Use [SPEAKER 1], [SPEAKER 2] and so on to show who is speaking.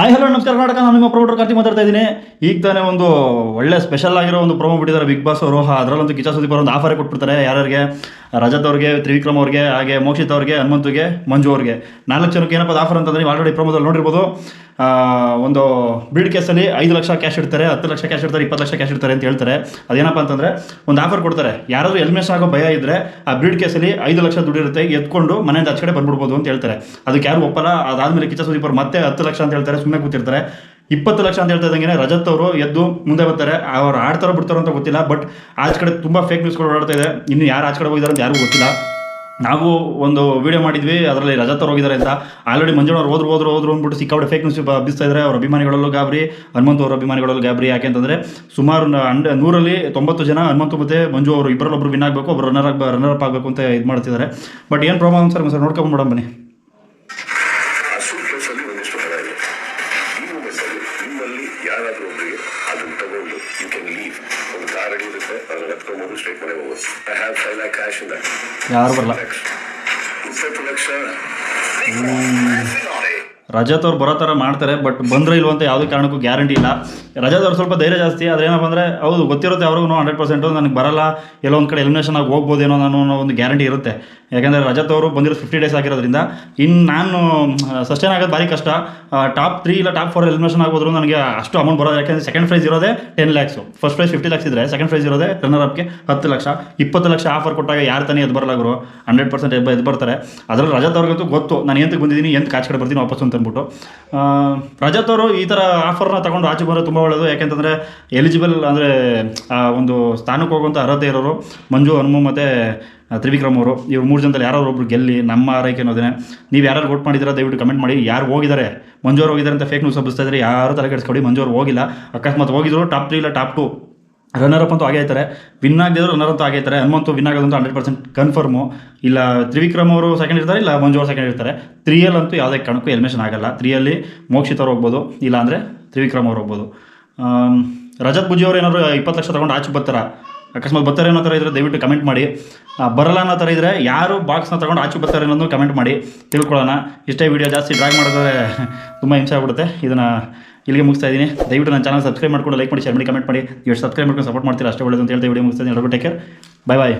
[SPEAKER 1] Hi hello ನಮಸ್ಕಾರ ಕರ್ನಾಟಕ. ನಾನು ನಿಮ್ಮ ಪ್ರಮೋಟರ್ ಕಾರ್ತಿ ಮಾತಾಡ್ತಾ ಇದ್ದೀನಿ. ಈಗ ತಾನೇ ಒಂದು ಒಳ್ಳೆ ಸ್ಪೆಷಲ್ ಆಗಿರೋ ಒಂದು ಪ್ರೋಮೋ ಬಿಟ್ಟಿದ್ದಾರೆ ಬಿಗ್ ಬಾಸ್ ಅವರು. ಅದರಲ್ಲಂತೂ ಕಿಚ್ಚ ಸುದೀಪ್ ಅವರು ಒಂದು ಆಫರೇ ಕೊಟ್ಬಿಡ್ತಾರೆ ಯಾರಿಗೆ, ರಜತ್ ಅವ್ರಿಗೆ, ತ್ರಿವಿಕ್ರಮ್ ಅವ್ರಿಗೆ, ಹಾಗೆ ಮೋಕ್ಷಿತ್ ಅವ್ರಿಗೆ, ಹನುಮಂತುಗೆ, ಮಂಜು ಅವ್ರಿಗೆ 4 ಜನಕ್ಕೆ ಏನಪ್ಪ ಆಫರ್ ಅಂತಂದರೆ ನೀವು ಆಲ್ರೆಡಿ ಪ್ರೋಮೋದಲ್ಲಿ ನೋಡಿರ್ಬೋದು. ಒಂದು ಬ್ರೀಡ್ ಕೇಸಲ್ಲಿ 5 ಲಕ್ಷ ಕ್ಯಾಶ್ ಇಡ್ತಾರೆ, 10 ಲಕ್ಷ ಕ್ಯಾಶ್ ಇಡ್ತಾರೆ, 20 ಲಕ್ಷ ಕ್ಯಾಶ್ ಇಡ್ತಾರೆ ಅಂತ ಹೇಳ್ತಾರೆ. ಅದೇನಪ್ಪ ಅಂತಂದರೆ ಒಂದು ಆಫರ್ ಕೊಡ್ತಾರೆ. ಯಾರಾದರೂ ಎಲಿಮಿನೇಷನ್ ಆಗೋ ಭಯ ಇದ್ದರೆ ಆ ಬ್ರೀಡ್ ಕೇಸಲ್ಲಿ 5 ಲಕ್ಷ ದುಡ್ಡಿರುತ್ತೆ, ಎತ್ಕೊಂಡು ಮನೆಯಿಂದ ಆಚೆ ಕಡೆ ಬಂದ್ಬಿಡ್ಬೋದು ಅಂತ ಹೇಳ್ತಾರೆ. ಅದಕ್ಕೆ ಯಾರು ಒಪ್ಪಲ್ಲ. ಅದಾದಮೇಲೆ ಕಿಚ್ಚ ಸುದೀಪ್ ಅವರು ಮತ್ತೆ 10 ಲಕ್ಷ ಅಂತ ಹೇಳ್ತಾರೆ, ಸುಮ್ಮನೆ ಕೂತಿರ್ತಾರೆ. 20 ಲಕ್ಷ ಅಂತ ಹೇಳ್ತಾ ಇದ್ದಂಗೆ ರಜತ್ ಅವರು ಎದ್ದು ಮುಂದೆ ಬರ್ತಾರೆ. ಅವ್ರು ಆಡ್ತಾರೋ ಬಿಡ್ತಾರೋ ಅಂತ ಗೊತ್ತಿಲ್ಲ, ಬಟ್ ಆಚೆ ಕಡೆ ತುಂಬ ಫೇಕ್ ನ್ಯೂಸ್ಗಳು ಓಡಾಡ್ತಾ ಇದೆ. ಇನ್ನು ಯಾರು ಆಚೆ ಕಡೆ ಹೋಗಿದ್ದಾರೆ ಅಂತ ಯಾರಿಗೂ ಗೊತ್ತಿಲ್ಲ. ನಾವು ಒಂದು ವಿಡಿಯೋ ಮಾಡಿದ್ವಿ, ಅದರಲ್ಲಿ ರಜತ್ ಅವ್ರು ಹೋಗಿದ್ದಾರೆ ಅಂತ. ಆಲ್ರೆಡಿ ಮಂಜುಳವ್ರು ಹೋದ್ರು ಅಂದ್ಬಿಟ್ಟು ಸಿಕ್ಕಾಪಟ್ಟೆ ಫೇಕ್ ನ್ಯೂಸ್ ಬಿಸ್ತಾ ಇದ್ದಾರೆ. ಅವ್ರ ಅಭಿಮಾನಿಗಳಲ್ಲೂ ಗಾಬರಿ, ಹನುಮಂತು ಅವರ ಅಭಿಮಾನಿಗಳಲ್ಲೂ ಗಾಬರಿ. ಯಾಕೆಂತಂದರೆ ಸುಮಾರು 100ರಲ್ಲಿ 90 ಜನ ಹನುಮಂತು ಮತ್ತು ಮಂಜು ಅವರು ಇಬ್ಬರಲ್ಲೊಬ್ರು ವಿನ್ ಆಗಬೇಕು, ಒಬ್ಬರು ರನ್ನರ್ ಅಪ್ ಆಗಬೇಕು ಅಂತ ಇದು ಮಾಡ್ತಿದ್ದಾರೆ. ಬಟ್ ಏನು ಪ್ರಾಬ್ಲಮ್ ಸರ್ ನೋಡ್ಕೊಂಡ್ಬಿಡೋಣ ಬನ್ನಿ.
[SPEAKER 2] ನಿಮ್ಮಲ್ಲಿ ಯಾರಾದರೂ ಒಬ್ಬರಿಗೆ ಅದನ್ನು ತಗೊಂಡು ಯು ಕ್ಯಾನ್ ಲೀವ್. ಒಂದು ಕಾರ್ ರೆಡಿ ಇರುತ್ತೆ, ಅದನ್ನು ಹತ್ಕೊಂಡ್ಬಂದು ಸ್ಟ್ರೇಟ್ ಮನೆಗೆ ಹೋಗೋದು. I have 5 lakh cash in that.
[SPEAKER 1] ಯಾರು ಬರಲ್ಲ.
[SPEAKER 2] 20 ಲಕ್ಷ
[SPEAKER 1] ರಜತ್ ಅವ್ರು ಬರೋ ಥರ ಮಾಡ್ತಾರೆ, ಬಟ್ ಬಂದರೆ ಇಲ್ವಂತ ಯಾವುದೇ ಕಾರಣಕ್ಕೂ ಗ್ಯಾರಂಟಿ ಇಲ್ಲ. ರಜತ್ ಅವ್ರು ಸ್ವಲ್ಪ ಧೈರ್ಯ ಜಾಸ್ತಿ. ಅದೇನಪ್ಪ ಅಂದರೆ ಹೌದು ಗೊತ್ತಿರುತ್ತೆ ಅವ್ರಿಗೂ 100% ನನಗೆ ಬರಲ್ಲ, ಎಲ್ಲೋ ಒಂದು ಕಡೆ ಎಲಿಮಿನೇಷನ್ ಆಗಿ ಹೋಗ್ಬೋದೇನೋ ಅನ್ನೋ ಒಂದು ಗ್ಯಾರಂಟಿ ಇರುತ್ತೆ. ಯಾಕೆಂದರೆ ರಜತ್ ಅವರು ಬಂದಿರೋ 50 days ಆಗಿರೋದ್ರಿಂದ. ಇನ್ನು ನಾನು ಸಸ್ಟೈನ್ ಆಗೋದು ಭಾರಿ ಕಷ್ಟ. ಟಾಪ್ 3 ಇಲ್ಲ ಟಾಪ್ 4 ಎಲಿಮಿನೇಷನ್ ಆಗ್ಬೋದ್ರು ನನಗೆ ಅಷ್ಟು ಅಮೌಂಟ್ ಬರೋದು. ಯಾಕೆಂದರೆ ಸೆಕೆಂಡ್ ಪ್ರೈಸ್ ಇರೋದೇ 10 lakhs, ಫಸ್ಟ್ ಪ್ರೈಸ್ 50 lakhs ಇದ್ದರೆ ಸೆಕೆಂಡ್ ಪ್ರೈಸ್ ಇರೋದೇ ರನ್ನರ್ ಅಪ್ಗೆ 10 ಲಕ್ಷ. 20 ಲಕ್ಷ ಆಫರ್ ಕೊಟ್ಟಾಗ ಯಾರು ತಾನೇ ಎದ್ದು ಬರಲಾಗರು, 100% ಎದ್ದು ಬರ್ತಾರೆ. ಅದರಲ್ಲಿ ರಜತ್ ಅವ್ರಿಗಂತೂ ಗೊತ್ತು ನಾನು ಎಂತಕ್ಕೆ ಬಂದಿದ್ದೀನಿ, ಎಂತ ಕಾಚ್ ಕಡೆ ಬರ್ತೀನಿ ವಾಪಸ್ ಅಂತ ಅಂದ್ಬಿಟ್ಟು. ರಜತ್ ಅವರು ಈ ಥರ ಆಫರ್ನ ತಗೊಂಡು ಆಚೆ ಬರೋದು ತುಂಬ ಒಳ್ಳೆಯದು. ಯಾಕೆಂತಂದರೆ ಎಲಿಜಿಬಲ್ ಅಂದರೆ ಒಂದು ಸ್ಥಾನಕ್ಕೆ ಹೋಗುವಂಥ ಅರ್ಹತೆ ಇರೋರು ಮಂಜು, ಹನುಮ ಮತ್ತು ತ್ರಿವಿಕ್ರಮ್ ಅವರು. ಇವ್ರು 3 ಜನದಲ್ಲಿ ಯಾರಾದ್ರು ಒಬ್ರು ಗೆಲ್ಲಿ, ನಮ್ಮ ಆರೈಕೆ ಅನ್ನೋದೇ. ನೀವು ಯಾರು ವೋಟ್ ಮಾಡಿದ್ದೀರಾ ದಯವಿಟ್ಟು ಕಮೆಂಟ್ ಮಾಡಿ. ಯಾರು ಹೋಗಿದ್ದಾರೆ, ಮಂಜು ಅವ್ರು ಹೋಗಿದ್ದಾರೆ ಅಂತ ಫೇಕ್ ನ್ಯೂಸ್ ಹಬ್ಬಿಸ್ತಾ ಇದ್ದಾರೆ, ಯಾರು ತಲೆ ಕೆಡಿಸ್ಕೊಡಿ. ಮಂಜು ಅವ್ರು ಹೋಗಿಲ್ಲ. ಅಕಸ್ಮಾತ್ ಹೋಗಿದ್ರು ಟಾಪ್ 3 ಇಲ್ಲ ಟಾಪ್ 2 ರನ್ನರ್ ಅಪ್ ಅಂತೂ ಆಗೇ ಇರ್ತಾರೆ. ವಿನ್ ಆಗದಿದ್ರು ರನ್ನರ್ ಅಂತೂ ಆಗೇ ಇರ್ತಾರೆ. ಹನುಮಂತು ವಿನ್ ಆಗೋದಂತೂ 100% ಕನ್ಫರ್ಮು. ಇಲ್ಲ ತ್ರಿವಿಕ್ರಮ್ ಅವರು ಸೆಕೆಂಡ್ ಇರ್ತಾರೆ, ಇಲ್ಲ ಮಂಜು ಅವರು ಸೆಕೆಂಡ್ ಇರ್ತಾರೆ. 3 ಅಂತೂ ಯಾವುದೇ ಕಾರಣಕ್ಕೂ ಎಲಿಮಿನೇಷನ್ ಆಗಲ್ಲ. 3 ಮೋಕ್ಷಿತ್ ಅವ್ರು ಹೋಗ್ಬೋದು, ಇಲ್ಲ ಅಂದರೆ ತ್ರಿವಿಕ್ರಮ್ ಅವ್ರು ಹೋಗ್ಬೋದು. ರಜತ್ ಬುಜ್ಜಿ ಅವರು ಏನಾದ್ರು 20 ಲಕ್ಷ ತೊಗೊಂಡು ಆಚೆ ಬರ್ತಾರಾ, ಅಕಸ್ಮಾತ್ ಬರ್ತಾರೆ ಅನ್ನೋ ಥರ ಇದ್ದರೆ ದಯವಿಟ್ಟು ಕಮೆಂಟ್ ಮಾಡಿ. ಬರಲ್ಲ ಅನ್ನೋ ಥರ ಇದ್ದರೆ ಯಾರು ಬಾಕ್ಸ್ನ ತೊಗೊಂಡು ಆಚೆ ಬರ್ತಾರೆ ಅನ್ನೋದು ಕಮೆಂಟ್ ಮಾಡಿ, ತಿಳ್ಕೊಳ್ಳೋಣ. ಇಷ್ಟೇ ವೀಡಿಯೋ ಜಾಸ್ತಿ ಡ್ರ್ಯಾಗ್ ಮಾಡಿದ್ರೆ ತುಂಬ ಹಿಂಸೆ ಆಗ್ಬಿಡುತ್ತೆ. ಇದನ್ನು ಇಲ್ಲಿಗೆ ಮುಗಿಸ್ತಾ ಇದ್ದೀನಿ. ದಯವಿಟ್ಟು ನನ್ನ ಚಾನಲ್ ಸಬ್ಸ್ಕ್ರೈಬ್ ಮಾಡ್ಕೊಂಡು ಲೈಕ್ ಮಾಡಿ, ಶೇರ್ ಮಾಡಿ, ಕಮೆಂಟ್ ಮಾಡಿ. ಎಷ್ಟು ಸಬ್ಸ್ಕ್ರೈಬ್ ಮಾಡ್ಕೊಂಡು ಸಪೋರ್ಟ್ ಮಾಡ್ತೀರಾ ಅಷ್ಟೇ ಒಳ್ಳೆಯದು ಅಂತ ಹೇಳ್ತಾ ವಿಡಿಯೋ ಮುಗಿಸ್ತಾ ಇದ್ದೀನಿ. ಟೇಕ್ ಕೇರ್, ಬಾಯ್ ಬಾಯ್.